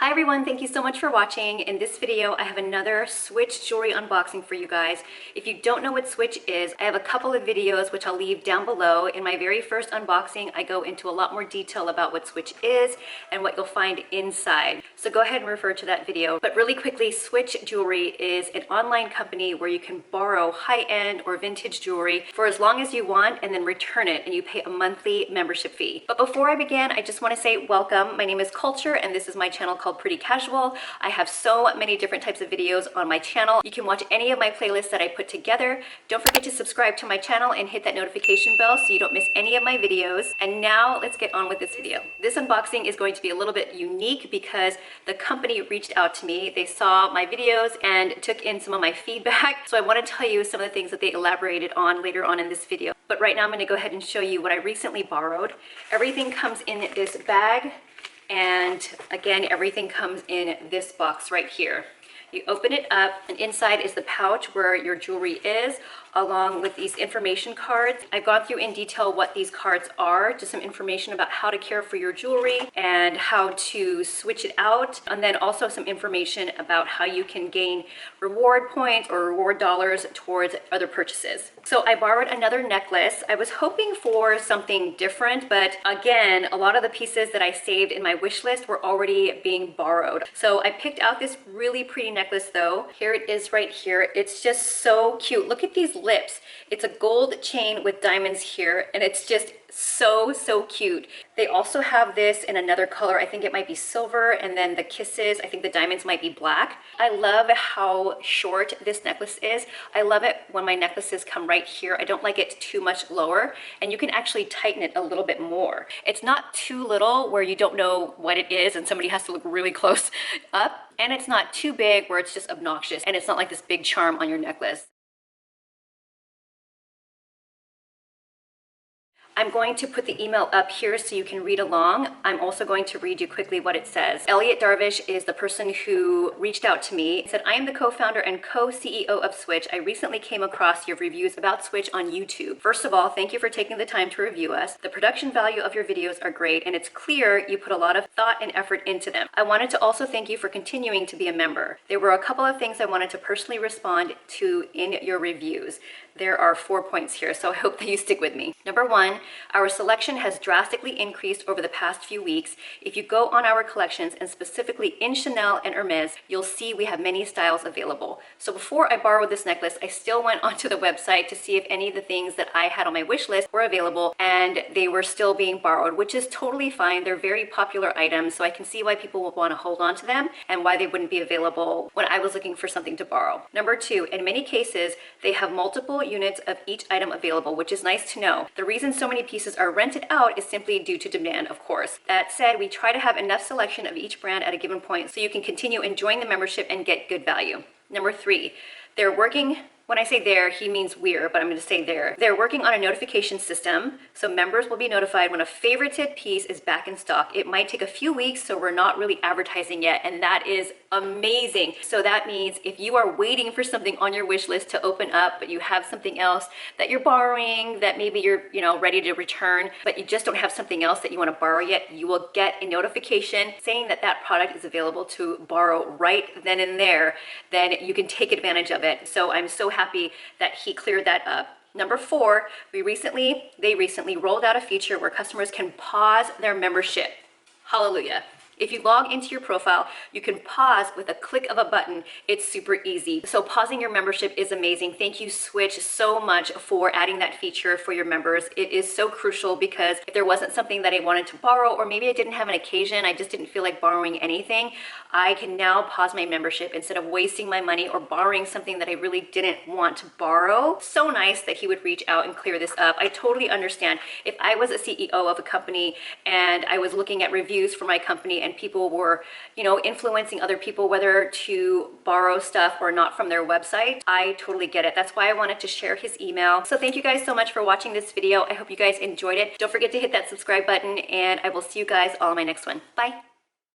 Hi everyone, thank you so much for watching. In this video, I have another Switch jewelry unboxing for you guys. If you don't know what Switch is, I have a couple of videos which I'll leave down below. In my very first unboxing, I go into a lot more detail about what Switch is and what you'll find inside. So go ahead and refer to that video. But really quickly, Switch Jewelry is an online company where you can borrow high-end or vintage jewelry for as long as you want and then return it, and you pay a monthly membership fee. But before I begin, I just want to say welcome. My name is Culture and this is my channel called Pretty Casual. I have so many different types of videos on my channel. You can watch any of my playlists that I put together. Don't forget to subscribe to my channel and hit that notification bell so you don't miss any of my videos. And now let's get on with this video. This unboxing is going to be a little bit unique because the company reached out to me. They saw my videos and took in some of my feedback. So I want to tell you some of the things that they elaborated on later on in this video. But right now I'm going to go ahead and show you what I recently borrowed. Everything comes in this bag. And again, everything comes in this box right here. You open it up, and inside is the pouch where your jewelry is, along with these information cards. I've gone through in detail what these cards are, just some information about how to care for your jewelry and how to switch it out, and then also some information about how you can gain reward points or reward dollars towards other purchases. So I borrowed another necklace. I was hoping for something different, but again, a lot of the pieces that I saved in my wish list were already being borrowed. So I picked out this really pretty necklace though. Here it is right here. It's just so cute. Look at these lips. It's a gold chain with diamonds here, and it's just so cute. They also have this in another color. I think it might be silver, and then the kisses, I think the diamonds might be black. I love how short this necklace is. I love it when my necklaces come right here. I don't like it too much lower, and you can actually tighten it a little bit more. It's not too little where you don't know what it is and somebody has to look really close up, and it's not too big where it's just obnoxious, and it's not like this big charm on your necklace. I'm going to put the email up here so you can read along. I'm also going to read you quickly what it says. Elliot Darvish is the person who reached out to me. He said, I am the co-founder and co-CEO of Switch. I recently came across your reviews about Switch on YouTube. First of all, thank you for taking the time to review us. The production value of your videos are great, and it's clear you put a lot of thought and effort into them. I wanted to also thank you for continuing to be a member. There were a couple of things I wanted to personally respond to in your reviews. There are 4 points here, so I hope that you stick with me. Number one, our selection has drastically increased over the past few weeks. If you go on our collections, and specifically in Chanel and Hermes, you'll see we have many styles available. So before I borrowed this necklace, I still went onto the website to see if any of the things that I had on my wish list were available, and they were still being borrowed, which is totally fine. They're very popular items, so I can see why people would want to hold on to them and why they wouldn't be available when I was looking for something to borrow. Number two, in many cases, they have multiple units of each item available, which is nice to know. The reason so many pieces are rented out is simply due to demand, of course. That said, we try to have enough selection of each brand at a given point so you can continue enjoying the membership and get good value. Number three, they're working. When I say there, he means we're, but I'm going to say there. They're working on a notification system, so members will be notified when a favorited piece is back in stock. It might take a few weeks, so we're not really advertising yet, and that is amazing. So that means if you are waiting for something on your wish list to open up, but you have something else that you're borrowing that maybe you're ready to return, but you just don't have something else that you want to borrow yet, you will get a notification saying that that product is available to borrow right then and there. Then you can take advantage of it. So I'm so happy that he cleared that up. Number four, they recently rolled out a feature where customers can pause their membership. Hallelujah. If you log into your profile, you can pause with a click of a button. It's super easy. So pausing your membership is amazing. Thank you, Switch, so much for adding that feature for your members. It is so crucial because if there wasn't something that I wanted to borrow, or maybe I didn't have an occasion, I just didn't feel like borrowing anything, I can now pause my membership instead of wasting my money or borrowing something that I really didn't want to borrow. So nice that he would reach out and clear this up. I totally understand. If I was a CEO of a company and I was looking at reviews for my company and people were, influencing other people whether to borrow stuff or not from their website, I totally get it. That's why I wanted to share his email. So thank you guys so much for watching this video. I hope you guys enjoyed it. Don't forget to hit that subscribe button, and I will see you guys all in my next one. Bye.